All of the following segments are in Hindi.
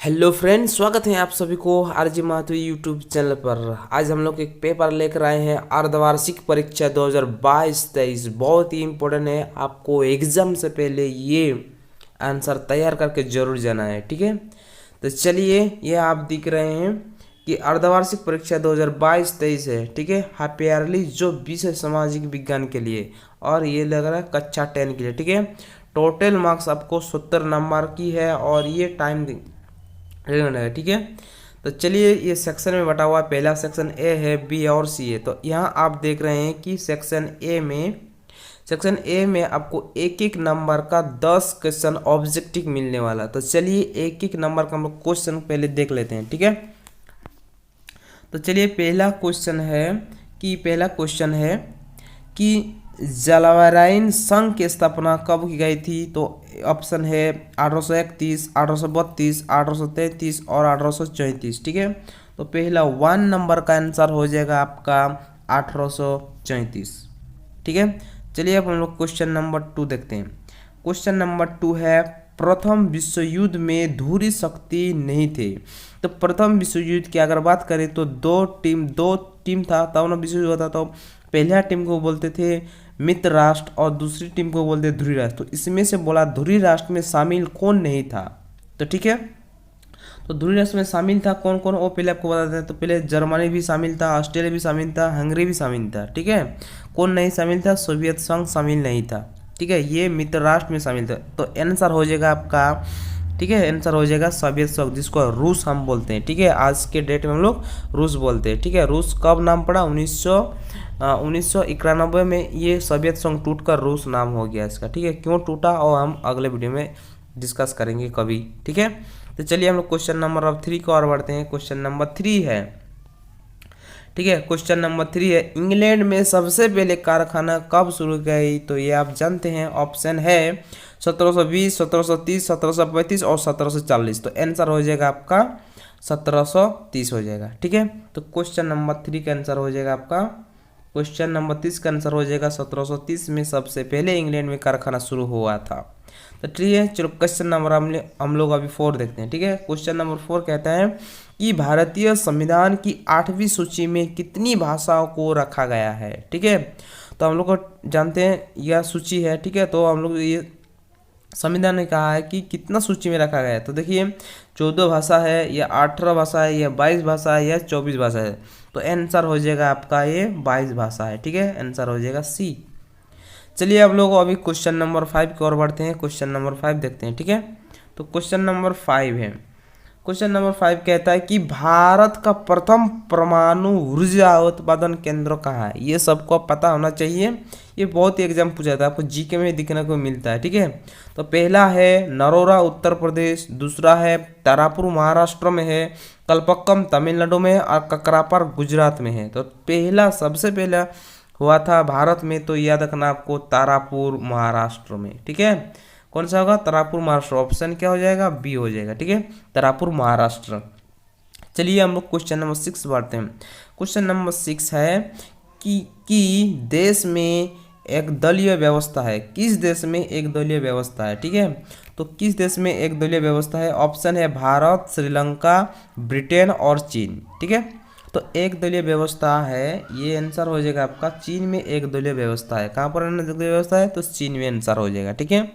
हेलो फ्रेंड्स, स्वागत है आप सभी को आरजी महतो यूट्यूब चैनल पर। आज हम लोग एक पेपर लेकर आए हैं अर्धवार्षिक परीक्षा 2022-23। बहुत ही इम्पोर्टेंट है, आपको एग्जाम से पहले ये आंसर तैयार करके जरूर जाना है। ठीक है, तो चलिए, ये आप दिख रहे हैं कि अर्धवार्षिक परीक्षा 2022-23 है। ठीक है, हाफ ईयरली जो विषय सामाजिक विज्ञान के लिए, और ये लग रहा है कक्षा 10 के लिए। ठीक है, टोटल मार्क्स आपको 70 नंबर की है और ये टाइम है। ठीक है, तो चलिए, ये सेक्शन में बटा हुआ है। पहला सेक्शन ए है, बी और सी है। तो यहाँ आप देख रहे हैं कि सेक्शन ए में आपको एक एक नंबर का 10 क्वेश्चन ऑब्जेक्टिव मिलने वाला। तो चलिए, एक एक नंबर का हम लोग क्वेश्चन पहले देख लेते हैं। ठीक है, तो चलिए, पहला क्वेश्चन है कि जलवाराइन संघ की स्थापना कब की गई थी। तो ऑप्शन है 1831, 1832, 1833 और 1834। ठीक है, तो पहला 1 नंबर का आंसर हो जाएगा आपका 1834। ठीक है, चलिए अब हम लोग क्वेश्चन नंबर 2 देखते हैं। क्वेश्चन नंबर 2 है, प्रथम विश्व युद्ध में धुरी शक्ति नहीं थे। तो प्रथम विश्व युद्ध की अगर बात करें तो दो टीम था, तब ना विश्व युद्ध होता। तो पहला टीम को बोलते थे मित्र राष्ट्र और दूसरी टीम को बोलते ध्रुवी राष्ट्र। तो इसमें से बोला ध्रुवी राष्ट्र में शामिल कौन नहीं था। तो ठीक है, तो ध्रुवी राष्ट्र में शामिल था कौन कौन, वो पहले आपको बता देते हैं। तो पहले जर्मनी भी शामिल था, ऑस्ट्रेलिया भी शामिल था, हंगरी भी शामिल था। ठीक है, कौन नहीं शामिल था, सोवियत संघ शामिल नहीं था। ठीक है, ये मित्र राष्ट्र में शामिल था। तो आंसर हो जाएगा आपका, ठीक है, आंसर हो जाएगा सोवियत संघ, जिसको रूस हम बोलते हैं। ठीक है, आज के डेट में हम लोग रूस बोलते हैं। ठीक है, रूस कब नाम पड़ा, 1991 में ये सोवियत संघ टूटकर रूस नाम हो गया इसका। ठीक है, क्यों टूटा और हम अगले वीडियो में डिस्कस करेंगे कभी। ठीक है, तो चलिए हम लोग क्वेश्चन नंबर अब 3 को और बढ़ते हैं। क्वेश्चन नंबर 3 है, ठीक है, क्वेश्चन नंबर 3 है, इंग्लैंड में सबसे पहले कारखाना कब शुरू गई। तो ये आप जानते हैं, ऑप्शन है 1720, 1730, 1735 और 1740। तो आंसर हो जाएगा आपका 1730 हो जाएगा। ठीक है, तो क्वेश्चन नंबर 3 का आंसर हो जाएगा आपका, क्वेश्चन नंबर 30 का आंसर हो जाएगा 1730 में सबसे पहले इंग्लैंड में कारखाना शुरू हुआ था। तो ठीक है, चलो क्वेश्चन नंबर हम लोग अभी 4 देखते हैं। ठीक है, क्वेश्चन नंबर 4 कहता है कि भारतीय संविधान की 8वीं सूची में कितनी भाषाओं को रखा गया है। ठीक है, तो हम लोग को जानते हैं यह सूची है। ठीक है, तो हम लोग ये संविधान ने कहा है कि कितना सूची में रखा गया है। तो देखिए, 14 भाषा है या 18 भाषा है या 22 भाषा है या 24 भाषा है। तो आंसर हो जाएगा आपका ये 22 भाषा है। ठीक है, आंसर हो जाएगा सी। चलिए अब लोग अभी क्वेश्चन नंबर 5 की ओर बढ़ते हैं। क्वेश्चन नंबर 5 देखते हैं। ठीक है, तो क्वेश्चन नंबर 5 है, क्वेश्चन नंबर 5 कहता है कि भारत का प्रथम परमाणु ऊर्जा उत्पादन केंद्र कहाँ है। ये सबको पता होना चाहिए, ये बहुत ही एग्जाम पूछा था, आपको जीके में दिखने को मिलता है। ठीक है, तो पहला है नरोरा उत्तर प्रदेश, दूसरा है तारापुर महाराष्ट्र में है, कलपक्कम तमिलनाडु में और ककरापर गुजरात में है। तो पहला सबसे पहला हुआ था भारत में, तो याद रखना आपको तारापुर महाराष्ट्र में। ठीक है, कौन सा होगा, तारापुर महाराष्ट्र। ऑप्शन क्या हो जाएगा, बी हो जाएगा। ठीक है, तारापुर महाराष्ट्र। चलिए हम लोग क्वेश्चन नंबर 6 बढ़ते हैं। क्वेश्चन नंबर 6 है कि देश में एक दलीय व्यवस्था है। किस देश में एक दलीय व्यवस्था है। ठीक है, तो किस देश में एक दलीय व्यवस्था है। ऑप्शन है भारत, श्रीलंका, ब्रिटेन और चीन। ठीक है, तो एक दलीय व्यवस्था है, ये आंसर हो जाएगा आपका चीन में एक दलीय व्यवस्था है। कहाँ पर एक दलीय व्यवस्था है, तो चीन में आंसर हो जाएगा। ठीक है,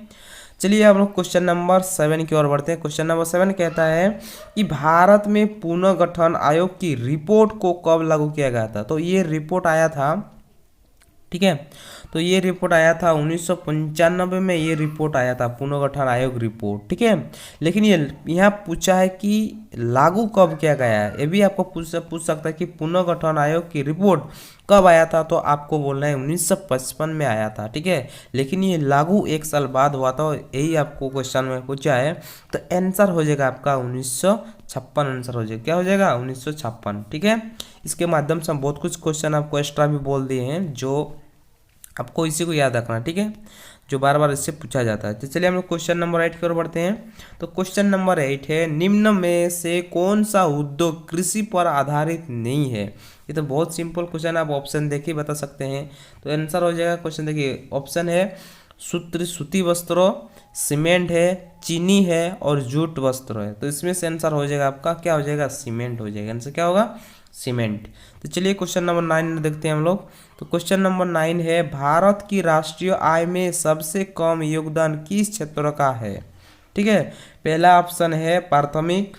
चलिए हम लोग क्वेश्चन नंबर 7 की ओर बढ़ते हैं। क्वेश्चन नंबर 7 कहता है कि भारत में पुनर्गठन आयोग की रिपोर्ट को कब लागू किया गया था। तो ये रिपोर्ट आया था, ठीक है, तो ये रिपोर्ट आया था 1995 में, ये रिपोर्ट आया था पुनर्गठन आयोग रिपोर्ट। ठीक है, लेकिन ये यहाँ पूछा है कि लागू कब किया गया है। ये भी आपको पूछ सकता है कि पुनर्गठन आयोग की रिपोर्ट कब आया था। तो आपको बोलना है 1955 में आया था। ठीक है, लेकिन ये लागू 1 साल बाद हुआ था, यही आपको क्वेश्चन में पूछा है। तो आंसर हो जाएगा आपका 1956 आंसर हो जाएगा। क्या हो जाएगा, 1956। ठीक है, इसके माध्यम से हम बहुत कुछ क्वेश्चन आपको एक्स्ट्रा भी बोल दिए हैं, जो आपको इसी को याद रखना। ठीक है, जो बार बार इससे पूछा जाता है। तो चलिए हम लोग क्वेश्चन नंबर 8 की ओर बढ़ते हैं। तो क्वेश्चन नंबर 8 है, निम्न में से कौन सा उद्योग कृषि पर आधारित नहीं है। ये तो बहुत सिंपल क्वेश्चन, आप ऑप्शन देखिए बता सकते हैं। तो आंसर हो जाएगा क्वेश्चन, देखिए ऑप्शन है सूती वस्त्रों, सीमेंट है, चीनी है और जूट वस्त्र है। तो इसमें से आंसर हो जाएगा आपका क्या हो जाएगा, सीमेंट हो जाएगा। आंसर क्या होगा, सीमेंट। तो चलिए क्वेश्चन नंबर 9 देखते हैं हम लोग। तो क्वेश्चन नंबर 9 है, भारत की राष्ट्रीय आय में सबसे कम योगदान किस क्षेत्र का है। ठीक है, पहला ऑप्शन है प्राथमिक,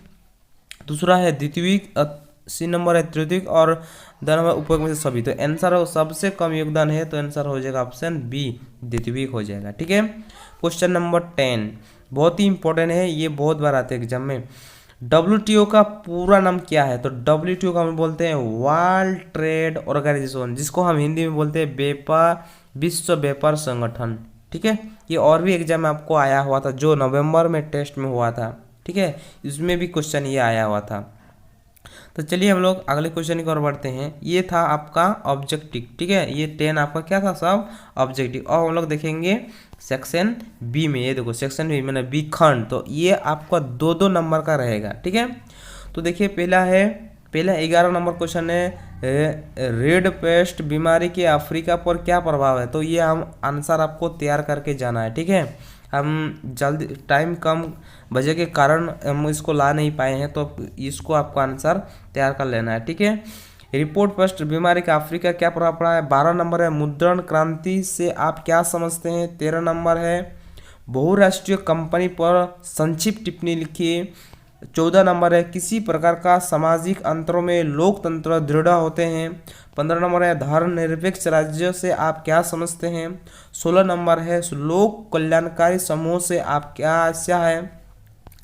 दूसरा है द्वितीयक, सी नंबर है तृतीयक और द नंबर उपयोग में से सभी। तो आंसर हो सबसे कम योगदान है, तो आंसर हो जाएगा ऑप्शन बी, द्वितीयक हो जाएगा। ठीक है, क्वेश्चन नंबर 10 बहुत ही इंपॉर्टेंट है, ये बहुत बार आते हैं एग्जाम में। WTO का पूरा नाम क्या है। तो WTO का हम बोलते हैं वर्ल्ड ट्रेड ऑर्गेनाइजेशन, जिसको हम हिंदी में बोलते हैं विश्व व्यापार संगठन। ठीक है, ये और भी एग्जाम में आपको आया हुआ था, जो नवंबर में टेस्ट में हुआ था। ठीक है, इसमें भी क्वेश्चन ये आया हुआ था। तो चलिए हम लोग अगले क्वेश्चन की ओर बढ़ते हैं। ये था आपका ऑब्जेक्टिव। ठीक है, ये 10 आपका क्या था, सब ऑब्जेक्टिव। और हम लोग देखेंगे सेक्शन बी में, ये देखो सेक्शन बी मैंने बी खंड, तो ये आपका 2-2 नंबर का रहेगा। ठीक है, तो देखिए पहला 11 नंबर क्वेश्चन है, रेड पेस्ट बीमारी के अफ्रीका पर क्या प्रभाव है। तो ये हम आंसर आपको तैयार करके जाना है। ठीक है, हम जल्दी टाइम कम वजह के कारण हम इसको ला नहीं पाए हैं, तो इसको आपको आंसर तैयार कर लेना है। ठीक है, रिपोर्ट पेस्ट बीमारी का अफ्रीका क्या प्रभाव पड़ा है। 12 नंबर है, मुद्रण क्रांति से आप क्या समझते हैं। 13 नंबर है, बहुराष्ट्रीय कंपनी पर संक्षिप्त टिप्पणी लिखिए। 14 नंबर है, किसी प्रकार का सामाजिक अंतरों में लोकतंत्र दृढ़ होते हैं। 15 नंबर है, धर्मनिरपेक्ष राज्य से आप क्या समझते हैं। 16 नंबर है, लोक कल्याणकारी समूह से आप क्या आशा है।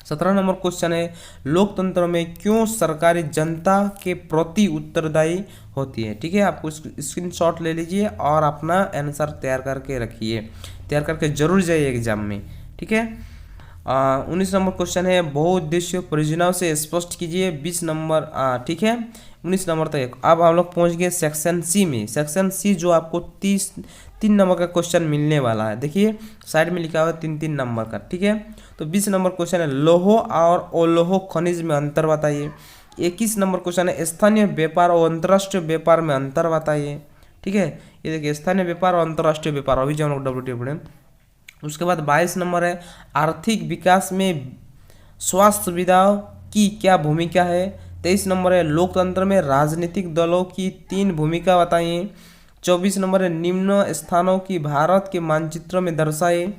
17 नंबर क्वेश्चन है, लोकतंत्र में क्यों सरकारी जनता के प्रति उत्तरदायी होती है। ठीक है, आपको स्क्रीनशॉट ले लीजिए और अपना आंसर तैयार करके रखिए, तैयार करके जरूर जाइए एग्जाम में। ठीक है, 19 नंबर क्वेश्चन है, बहुउद्देश्य परियोजनाओं से स्पष्ट कीजिए। 20 नंबर ठीक है, 19 नंबर तक। अब हम लोग पहुंच गए सेक्शन सी में। सेक्शन सी जो आपको 3 नंबर का क्वेश्चन मिलने वाला है। देखिए साइड में लिखा हुआ है 3-3 नंबर का। ठीक है, तो 20 नंबर क्वेश्चन है, लौह और अलोह खनिज में अंतर बताइए। 21 नंबर क्वेश्चन है, स्थानीय व्यापार और अंतर्राष्ट्रीय व्यापार में अंतर बताइए। ठीक है, ये देखिए स्थानीय व्यापार और अंतर्राष्ट्रीय व्यापार, अभी जो हम लोग WTO पढ़े। उसके बाद 22 नंबर है, आर्थिक विकास में स्वास्थ्य सुविधाओं की क्या भूमिका है। 23 नंबर है, लोकतंत्र में राजनीतिक दलों की 3 भूमिका बताइए। 24 नंबर है, निम्न स्थानों की भारत के मानचित्र में दर्शाइए।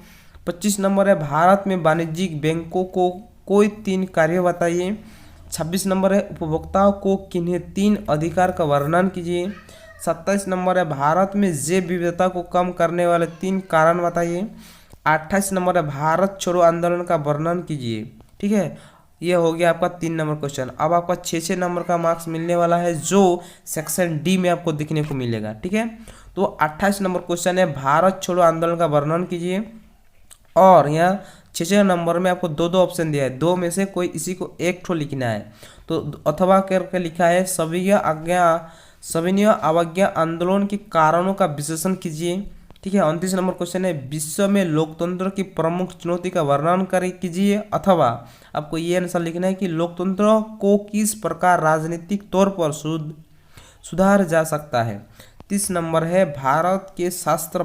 25 नंबर है, भारत में वाणिज्यिक बैंकों को कोई 3 कार्य बताइए। 26 नंबर है, उपभोक्ताओं को किन्हें 3 अधिकार का वर्णन कीजिए। 27 नंबर है, भारत में जैव विविधता को कम करने वाले 3 कारण बताइए। 28 नंबर है, भारत छोड़ो आंदोलन का वर्णन कीजिए। ठीक है, ये हो गया आपका 3 नंबर क्वेश्चन। अब आपका 6 नंबर का मार्क्स मिलने वाला है, जो सेक्शन डी में आपको दिखने को मिलेगा। ठीक है, तो 28 नंबर क्वेश्चन है, भारत छोड़ो आंदोलन का वर्णन कीजिए। और यहाँ 6 नंबर में आपको 2-2 ऑप्शन दिया है, 2 में से कोई इसी को एक ठो लिखना है। तो अथवा करके लिखा है, सविनय अवज्ञा आंदोलन के कारणों का विश्लेषण कीजिए। ठीक है, 29 नंबर क्वेश्चन है, विश्व में लोकतंत्र की प्रमुख चुनौती का वर्णन कीजिए। अथवा आपको ये आंसर लिखना है कि लोकतंत्र को किस प्रकार राजनीतिक तौर पर सुधार जा सकता है। 30 नंबर है, भारत के शास्त्र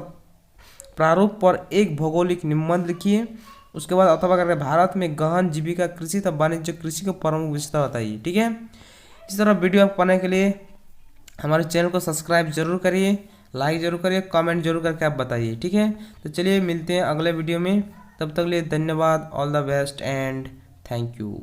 प्रारूप पर एक भौगोलिक निबंध लिखिए। उसके बाद अथवा करके भारत में गहन जीविका कृषि तथा वाणिज्य कृषि को प्रमुख विशेषता बताइए। ठीक है, इस तरह वीडियो आप पाने के लिए हमारे चैनल को सब्सक्राइब जरूर करिए, लाइक जरूर करिए, कमेंट जरूर करके आप बताइए। ठीक है, तो चलिए मिलते हैं अगले वीडियो में, तब तक लिए धन्यवाद, all the best and thank you.